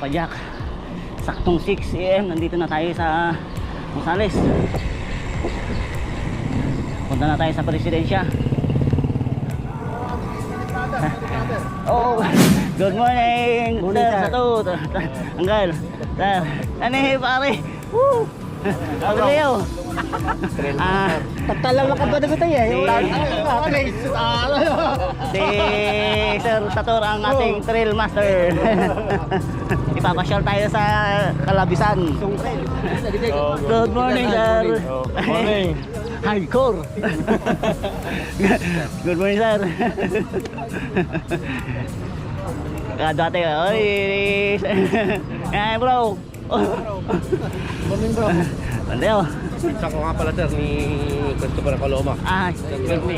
kapadyak. Saktong 6 AM, nandito na tayo sa Gonzales. Punta na tayo sa Presidensya. Oh, good morning. Morning, sir. Satu, Anggal. Sir, ano pare? Woo! Ako Leo. Tatalang ka ba dito eh? Si Sir Sator ang ating trail master. Ipapasyal tayo sa Calabisan. Good morning, sir. Morning. Hardcore. Good morning, sir. Dati, oy. Bro. Morning bro. Bandeo. Isa ko nga pala sir ni Christopher Coloma.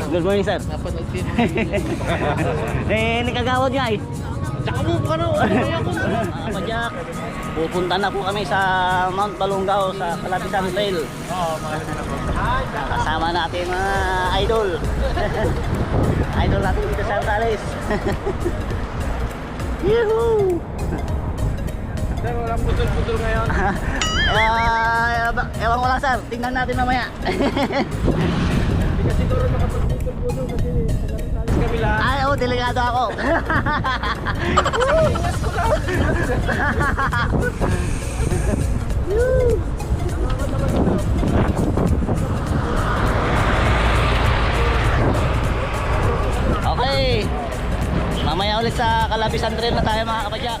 Good morning, sir. Nikagawad nga eh. Tsaka mo ka na. Kapadyak, pupunta na po kami sa Mount Balungaw sa Calabisan Trail. Kasama natin mga idol. Idol natin dito sa Gonzales. Yuhuu! Sir, walang putol-putol ngayon. Ewan ko lang, sir. Tingnan natin mamaya. Hindi ka siguro nakapag-putol-putol kasi kami lahat. Ay, oh, delikado ako. Okay. Mamaya ulit sa Calabisan Trail na tayo mga kapadyak.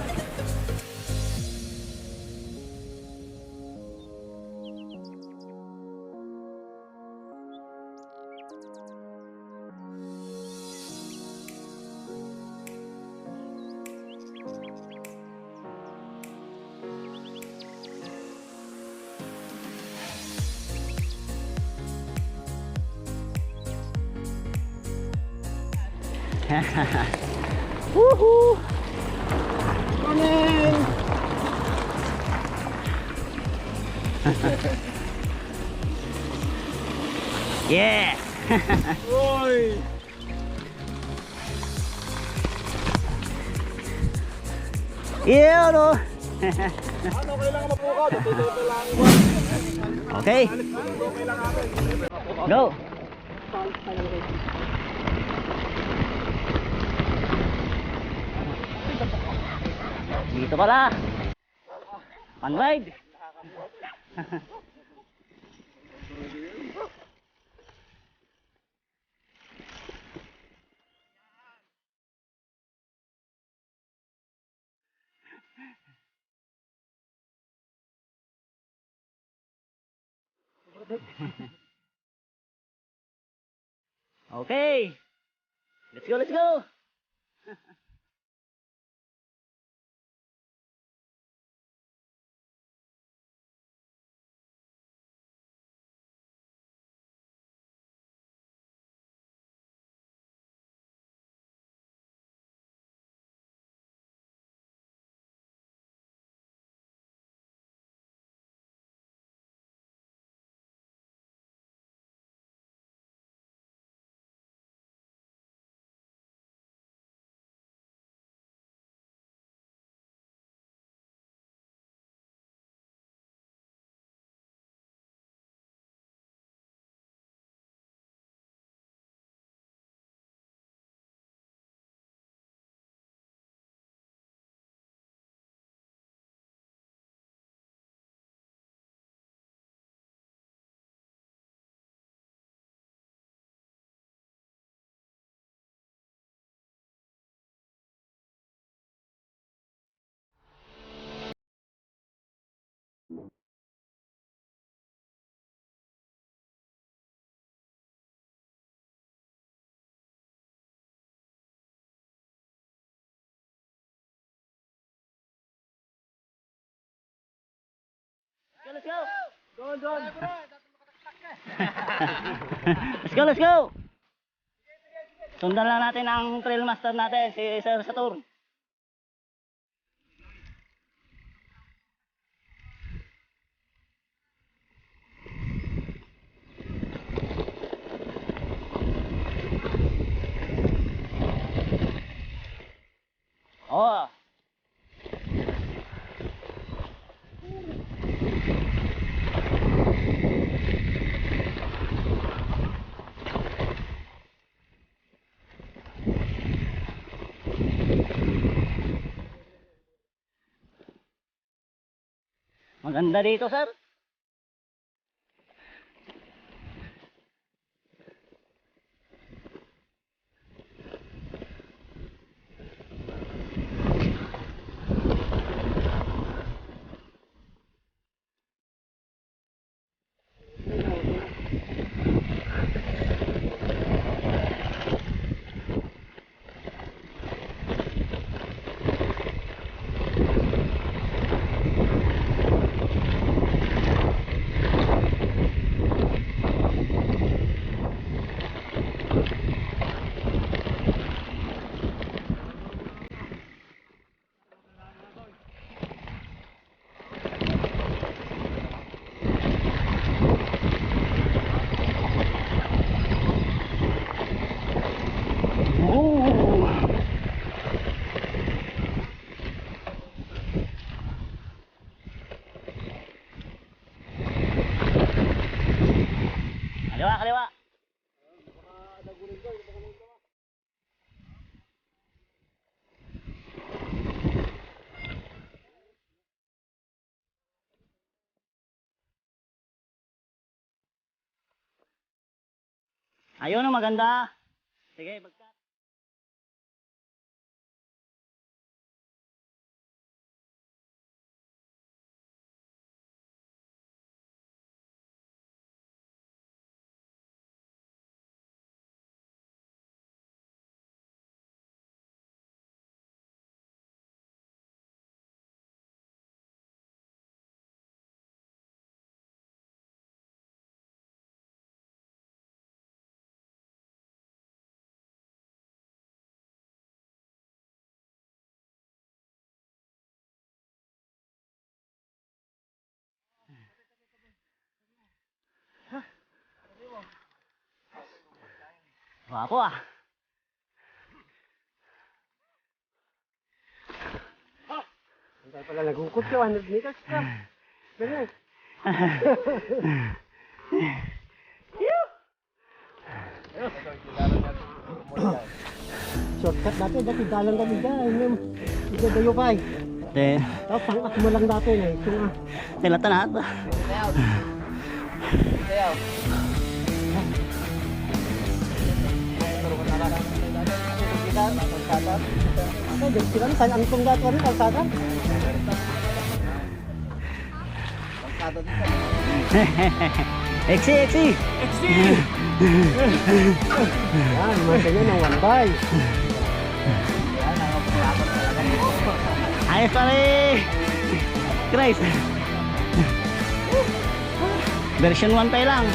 Woohoo! Morning! Yeah! Oy! Yeah, no? Ano, kailangan mapukaw? Tutuloy lang iba. Okay. Okay lang akin. Go! Dito pala. Fun ride. Okay. Let's go, let's go. Let's go. Doon. Let's go, let's go. Sundan lang natin ang trail master natin, si Sir Satur. Oh. Ganda dito, sir. Kaliwa, kaliwa. Ayun, oh, maganda. Sige, bagkat. Wapo ah. Hindi pala nagukot ka, 100 meters ka. Ganun. Shortcut dati dalan kami dyan. Hindi dayo pa eh. Tapos pangkat mo lang dati na ito nga. Tilatan lahat. Ay, dito sila, saan ang itong dati kami, kalsada? Eksi, eksi. Yan, masaya ng 1 by. Ayos pa rin. Christ. Version 1 tayo lang.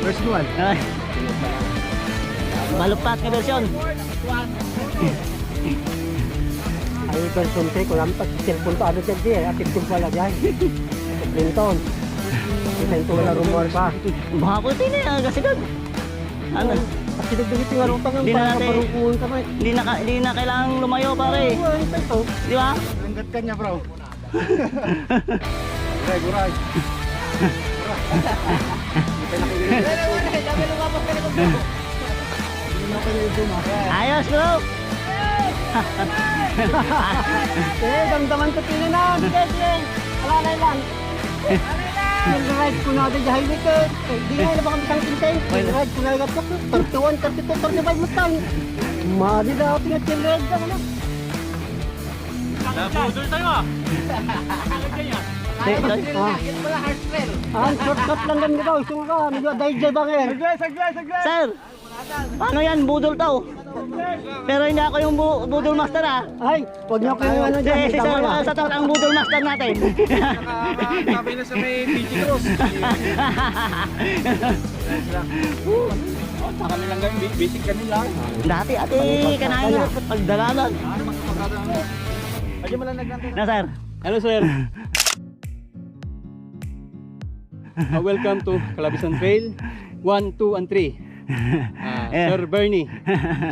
Version 1. Ay. Malupad ka version. Ay, version 3 ko lang, pag cellphone pa, ano dyan dyan, at cellphone pala dyan. Clinton. Kita ito na rumor pa. Baka ko ito na kasi doon. Ano? Kasi nagdagit yung arutang ang Di na para natin- maparukuhan ka may. Hindi na kailangang lumayo pare. Ay, ito. Di ba? Langgat ka niya, bro. Guray, guray. Ayos bro. Eh, damdaman ko tinanan. Sige. Alalay lang. Nag-ride ko na dyan highway ko. Di nga na baka bisang pintay. Nag-ride ko na agad ko. 31, 32, 35 Mustang. Mali na ako tinag-ride ka na. Nabudol tayo ah. Ang shortcut lang ganun daw. Isunga ka. Medyo dahil ba ngayon? Saglit. Sir. Paano yan? Budol tao. Pero hindi ako yung budol master ah. Ay, huwag niyo ko yung ano dyan. Si Sir sa taon ang budol master natin. Nakakabay na sa may PG Cross. Sa kami lang ganyan, basic kami lang. Dati ate kanain na pagdalanan. Ayun mo lang naglantay. Na sir. Hello sir. Welcome to Calabisan Trail 1, 2, and 3. Sir Bernie,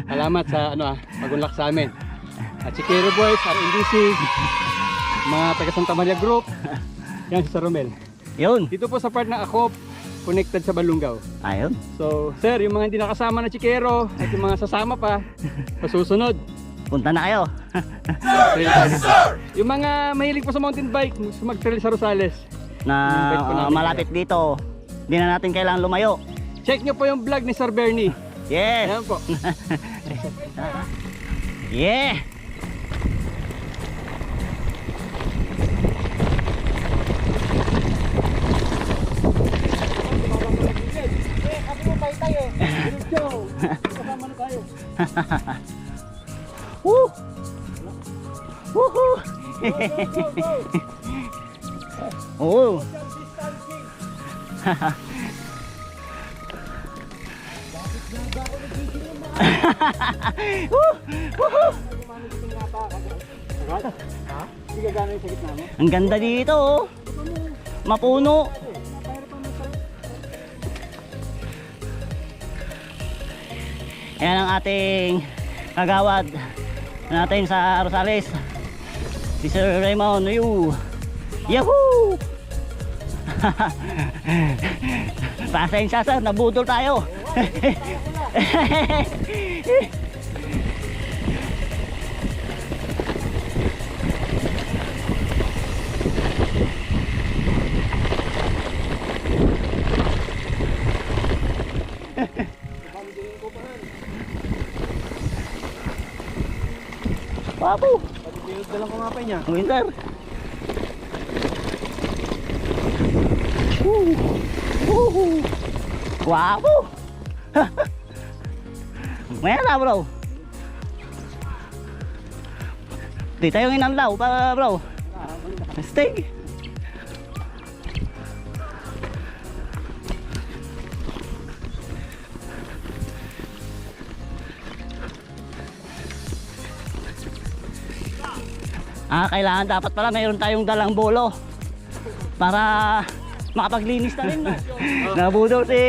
salamat sa pag-unlock sa amin. At si Kero Boys, RNDC, mga taga Santa Maria Group, yan si Sir Romel. Yun. Dito po sa part na ako, connected sa Balungaw. Ayun. So sir, yung mga hindi nakasama na Chikero at yung mga sasama pa, pasusunod. Punta na kayo. Trail tayo dito. Yung mga mahilig po sa mountain bike, gusto mag-trail sa Rosales, na Invite po namin malapit dito. Hindi na natin kailangan lumayo. Check nyo po yung vlog ni Sir Bernie. Yes! Ayan po. Yeah! Kami mo tay eh. Kasama na tayo. Woo! Woohoo! Oh! Woo! Woohoo! Hindi ka gano'n yung sa gitna mo. Ang ganda dito oh. Mapuno. Yan ang ating kagawad natin sa Rosales. Si Sir Raymond. Yahoo! Pasensya sir, nabudol tayo. Wapo! Pagpinod na lang kumapay niya. Winter. Woo! Wapo! Maya na bro. Di tayo inanlaw pa bro. Stay. Kailangan dapat pala mayroon tayong dalang bolo para makapaglinis na rin. No? Nabudol si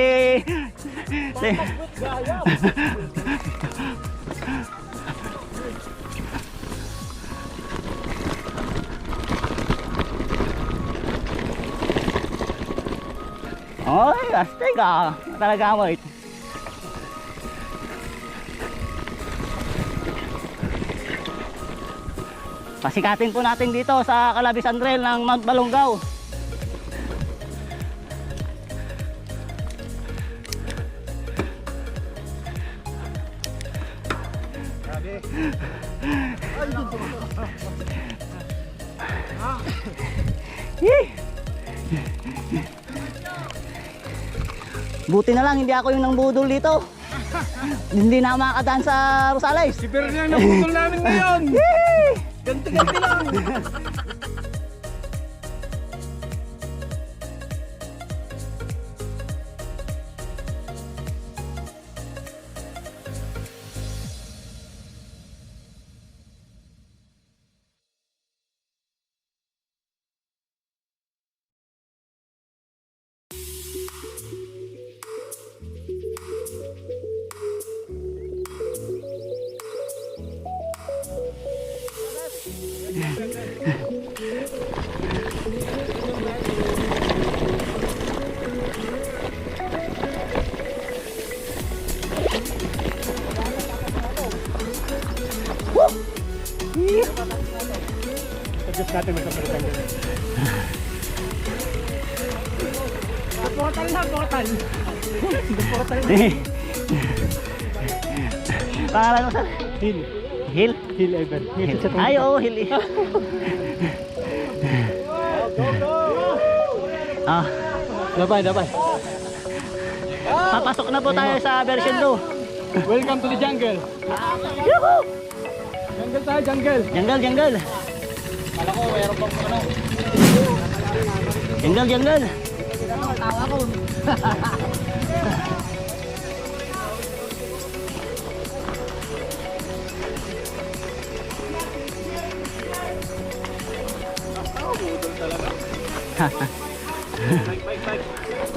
Oy, astig ah. Talaga mo ito. Pasikatin po natin dito sa Calabisan Trail ng Mount Balungaw. Buti na lang hindi ako yung nangbudol dito. Hindi na makakadaan sa Rosales. Si Bernie ang naputol namin ngayon. Ganti-ganti lang. Adjust natin magkapalitan dyan. Portal na, portal. Portal na. Pangalan mo sir? Hill. Hill? Hill Evan. Hill. Ay oo, Hill. Ah, Dabay, dabay. papasok na po tayo sa version 2. Welcome to the jungle. Yuhu! Jungle tayo, jungle. Janggal, janggal. Kala ko, mayroon pang ano. Janggal, janggal. Tawa ko.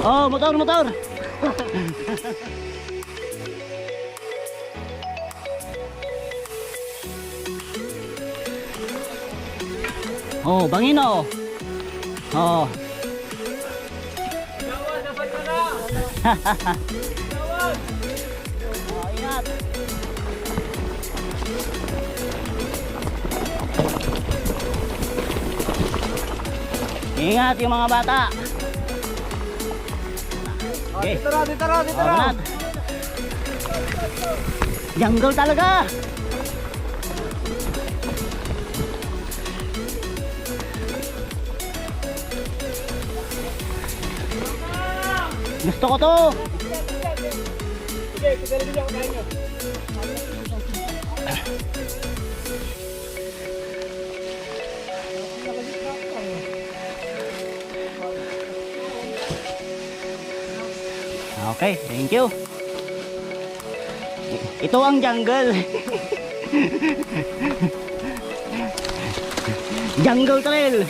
Oh, motor, motor. Oh, bangin oh. Oh. Oh, ingat. Ingat yung mga bata. Okay. Dito raw. Banat. Jungle talaga. Gusto ko to. Sige, kailan niyo ako kain nyo. Okay, thank you. Ito ang jungle. Jungle trail.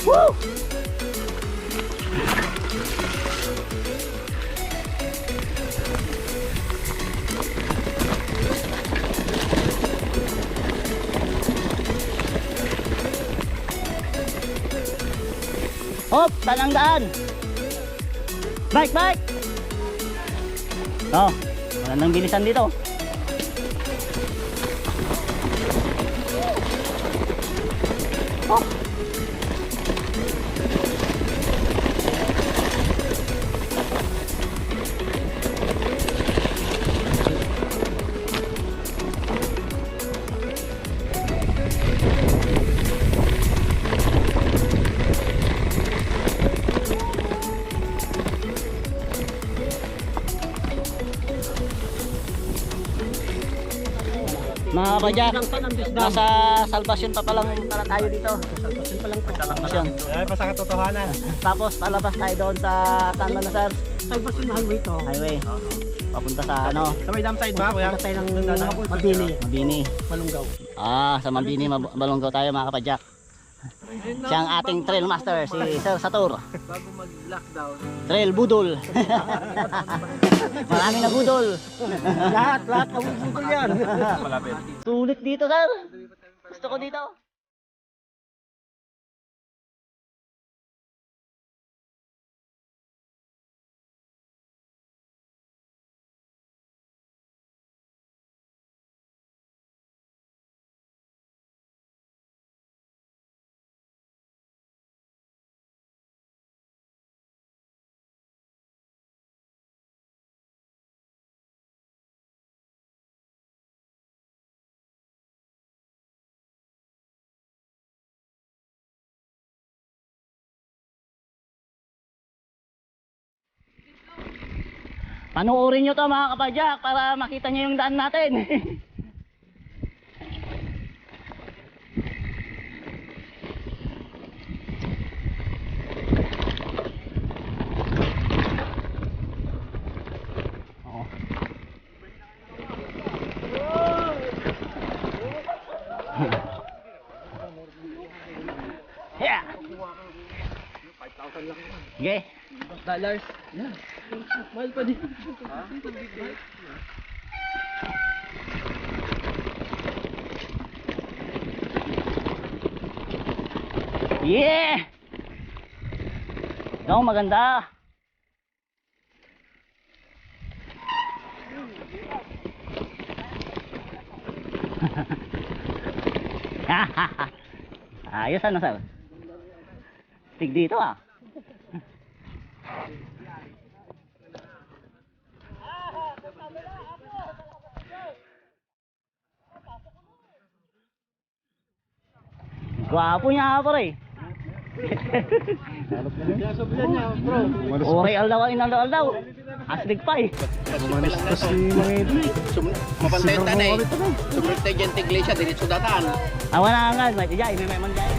Woo! Hop, saan ang daan? Bike! Oh, wala nang bilisan dito. Oh. Mga kapadyak, nasa salvation pa palang pala tayo dito. Salvation pa lang po. Salvation. Ay, basta katotohanan. Tapos palabas tayo doon sa saan ba na sir? Salvation highway to. Highway. Papunta sa ano? Sa may dam side ba? Papunta tayo ng Mabini. Mabini. Malunggaw. Ah, sa Mabini, Malunggaw tayo mga kapadyak. Siya ang ating trail master, si Sir Satur. Bago mag-lockdown. Trail budol. Marami na budol. lahat ang budol yan. Sulit dito sir. Gusto ko dito. Panoorin nyo to mga kapadyak para makita nyo yung daan natin. Oo. Yeah. Okay. $5,000. Yeah. Mahal pa din. Yeah! Dong, maganda. Ayos ano sir? Tig dito ah. Gwapo niya pare. Oray aldaw inaldaw. Aslig pa eh. Manis to si mga idol. Mapantay tanay. Sumunod tayo dyan tiglesia, diretso dataan. Awan na nga, may tijay, may man jay.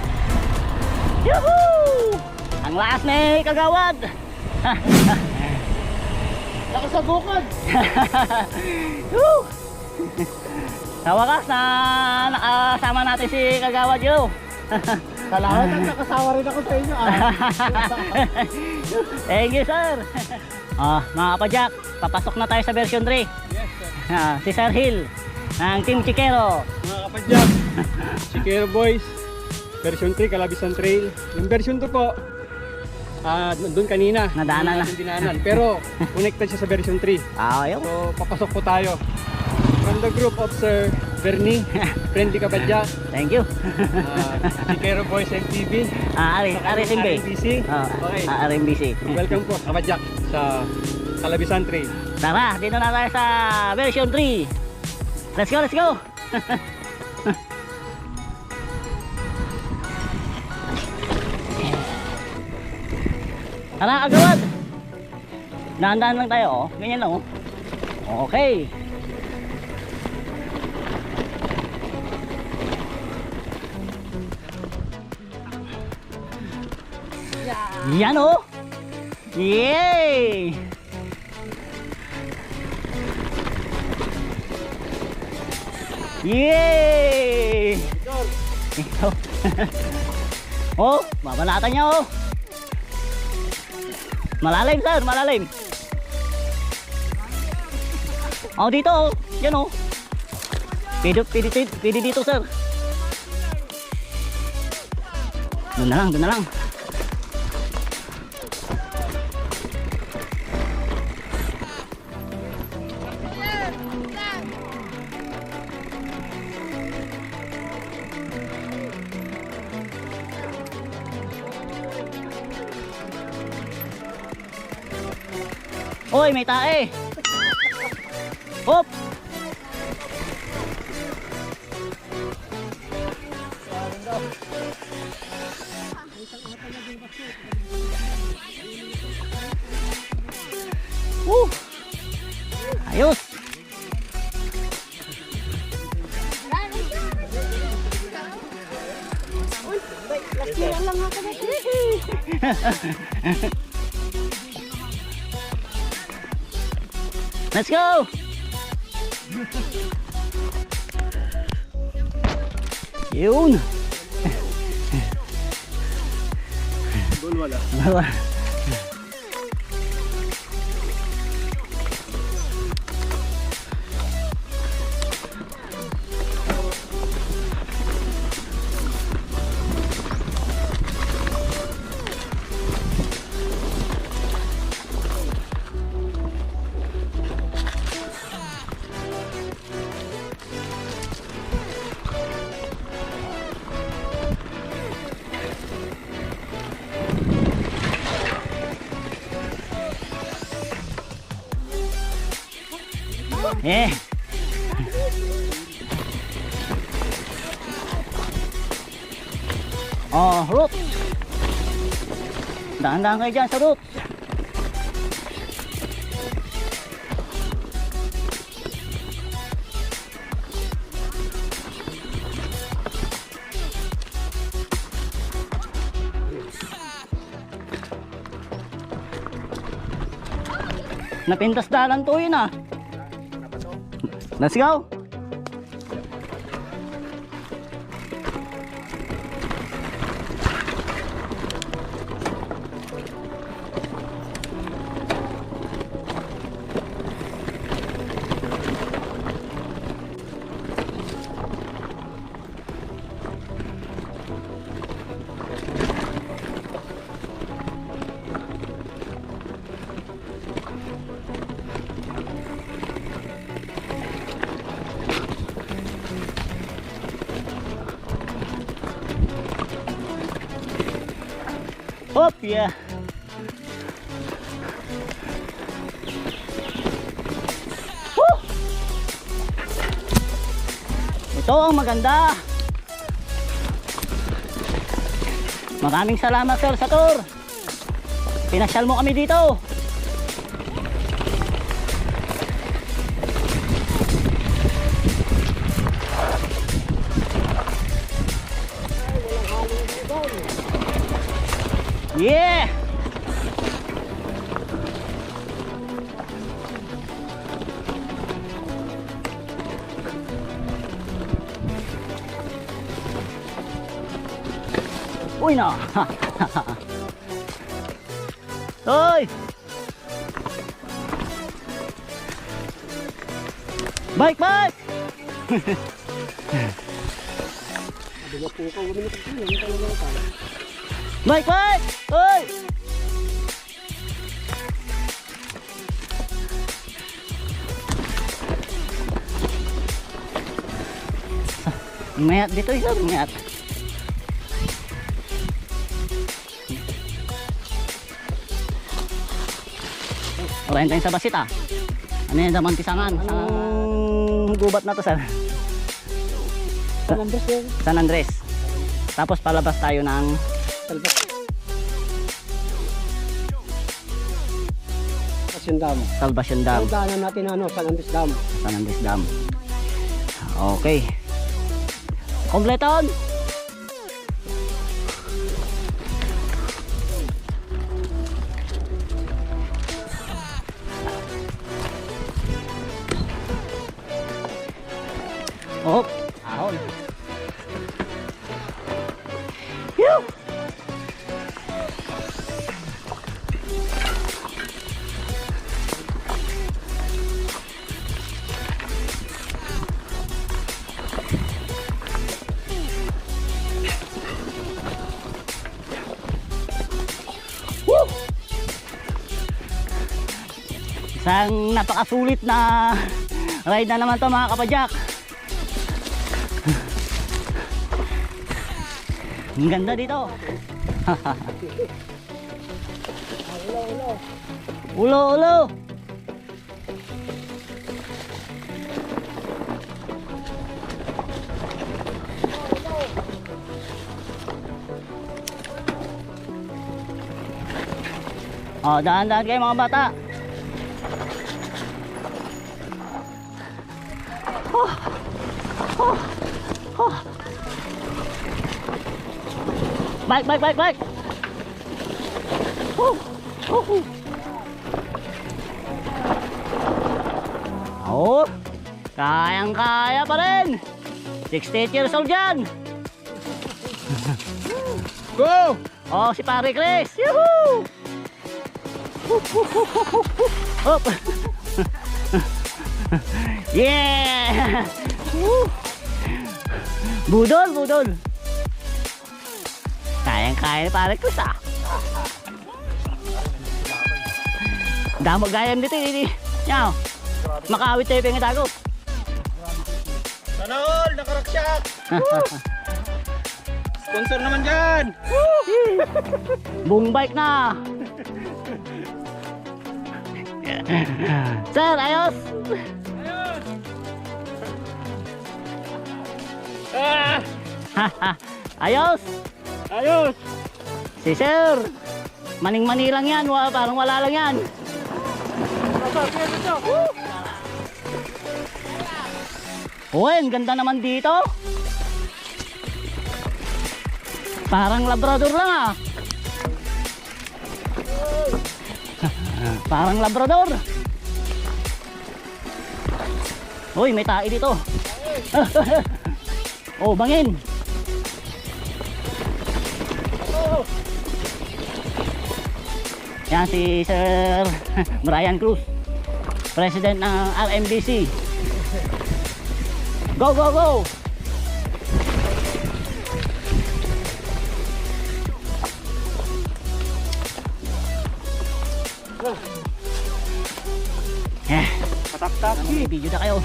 Yuhuu! Ang lakas ni kagawad. Nakasabukod. Woo! Sa wakas na nakasama natin si kagawad yo. Salamat at nakasawa rin ako sa inyo. Thank you sir. Mga kapadyak, papasok na tayo sa version 3. Yes sir. Si Sir Hill. ng Team Chikero. Mga kapadyak, Chikero Boys, version 3, Calabisan Trail. Yung version 2 po, doon kanina. Nadaanan na. Yung dinaanan. Pero, connected siya sa version 3. Ayun. So, papasok po tayo. From the group of Sir Bernie, Friendly Kapadyak, Thank you. Chikero Boys MTV, RSMB. RMBC. Okay. RMBC. Welcome po, Kapadyak, sa Calabisan Trail. Tara, dito na tayo sa version 3. Let's go, let's go. Tara, agawad. Dahan-dahan lang tayo, oh. Ganyan lang, oh. Okay. Yan, oh. Yay! Yay! Oh, babanatan niya, oh. Malalim, sir, malalim. Oh, dito, oh. Yan, oh. Pwede dito, sir. Doon na lang, doon na lang. Hoy, may tae. Hop. Ayos. Last year lang ako na. Let's go! Yun! Doon wala. Eh. Oh, root. Dahan-dahan kayo dyan sa root. Napintas dalan to yun, ah. Let's go. Hop, yeah. Woo! Ito ang maganda. Maraming salamat, sir, sa tour. Pinasyal mo kami dito. Yeah! Uy na! Hoy! Bike, bike! Sabi nga po ka, huwag mo ito. Hindi ka lang tayo. Bike, bike! Hoy! Mayat dito isa, mayat. Orahin tayo sa basit ah. Ano yan, damantisangan? Ang gubat na to, sir. San Andres yan. San Andres. Tapos palabas tayo ng Talbot. Pasyon Dam. Salvation Dam. Ang daanan natin ano, San Andres Dam. San Andres Dam. Okay. Kompleton. Oh, ahon. Yuh! Woo! Isang napakasulit na ride na naman to mga kapadyak. Ang ganda dito. Ulo, ulo. Oh, dahan-dahan kayo mga bata. Oh. Oh. Oh. Bike, bike, bike, bike. Oh, kayang-kaya pa rin. 68 years old yan. Go! Oh, si Pare Chris. Yuhuu! Hop. Yeah! Budol, budol. Kayang-kaya ni Pare Chris ah. Damo gayam dito, ini. Yaw. Makawit tayo pang itago. Sana all, nakaraksak! Sponsor naman dyan! Boom bike na. Sir, ayos. Ah! Ayos. Ayos! Si Sir. Maning-mani lang yan. Parang wala lang yan. Uy, ang ganda naman dito. Parang Labrador lang ah. Parang Labrador. Uy, may tae dito. Oh, bangin. Yan si Sir Brian Cruz, President ng RMDC. Go, go, go! Patak-tak! May video na kayo.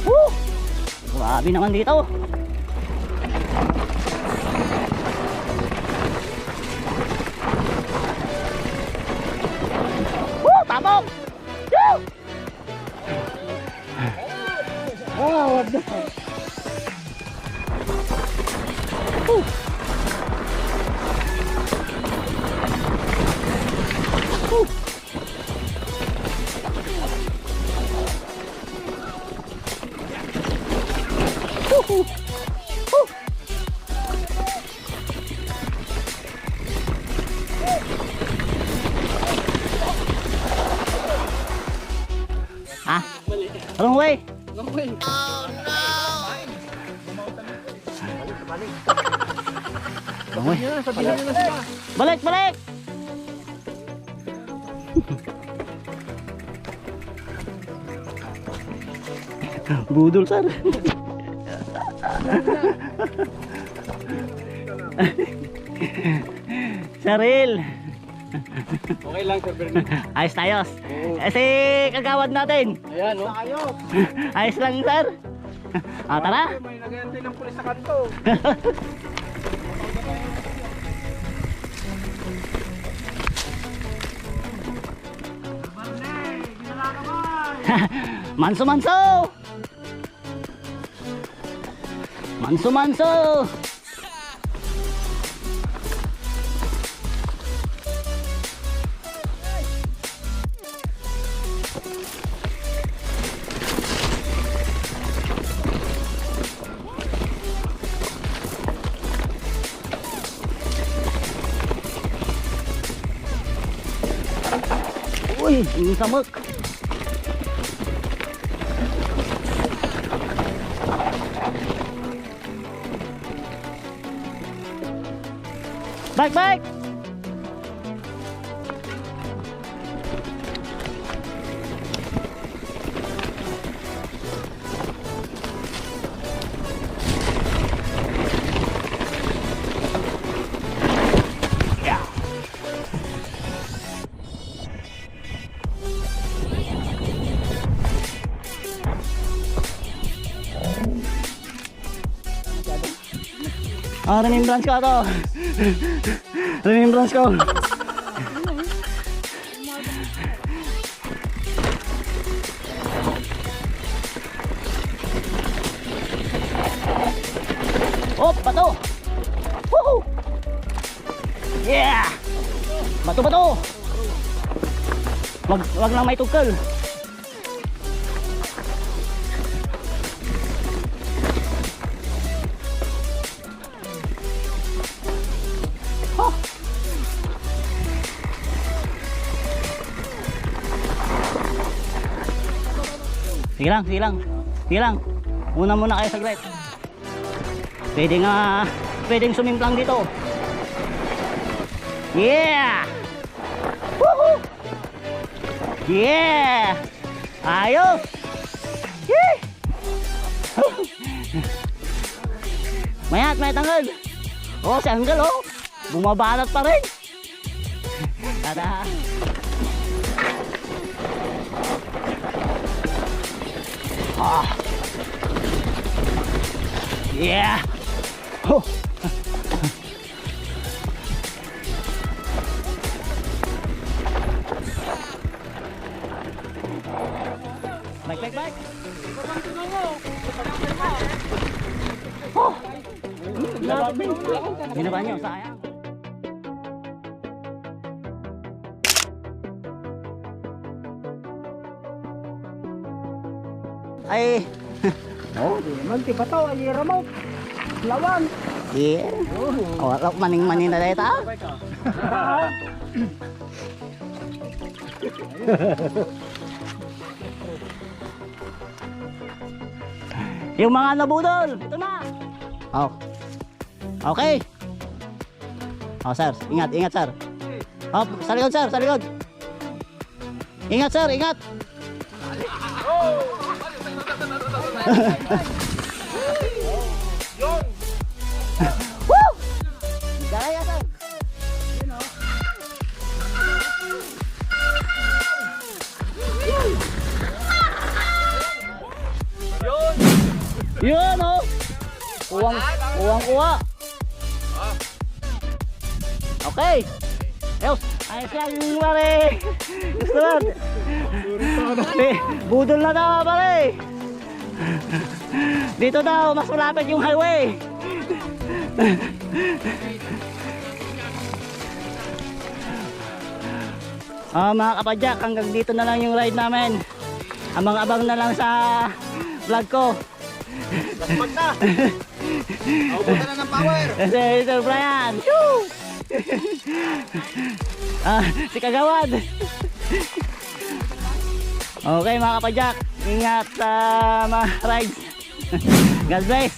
Woo! Grabe naman dito. Woo! Tabok! Woo! Oh, wag na. Woo! Woo! Woo! Woo! Ah, wrong way. Wrong way! Wrong way. Sabihan nyo na sila! Balik, balik. Budol, sir. Saril. Okay lang, Sir Bernie. Ayos tayo. Si kagawad natin. Ayan, no? Ayos lang, sir. Tara. May nagayantay ng pulis sa kanto. Manso, manso. Manso, manso. Uy, yung samok. Back, back! Yeah. Remembrance ko to. Remembrance ko. Oh, bato. Woohoo! Yeah! Bato, bato. Wag lang may tugkal. Sige lang, sige lang. Sige lang. Muna kayo saglit. Pwedeng sumimplang dito. Yeah! Woohoo! Yeah! Ayos! Yee! Mayat, may tanggal. Oh, si Angel, oh. Bumabanat pa rin. Tada! Ah. Yeah. Oh. Baik. Oh. Ginawa niyo, sayang. Ay. Oh, di man ti bato ay ramo. Lawan. Yeah. Oh, maning-maning na dito. Yung mga nabudol, ito na. Oh. Okay. Oh, sir. Ingat, sir. Oh, sa likod, sir, sa likod. Ingat, sir, ingat. Woo! Gaya, sir. Yun, oh. Kuwang-kuwa. Okay. Ayos. Ayos lang, pare. Gusto lang. Budol na daw, pare. Dito daw, mas malapit yung highway. Mga kapadyak, hanggang dito na lang yung ride namin. Abang-abang na lang sa vlog ko. Lapag na. Aubutan na ng power. Sir Brian. Si Kagawad. Okay mga kapadyak, ingat sa mga rides. God bless.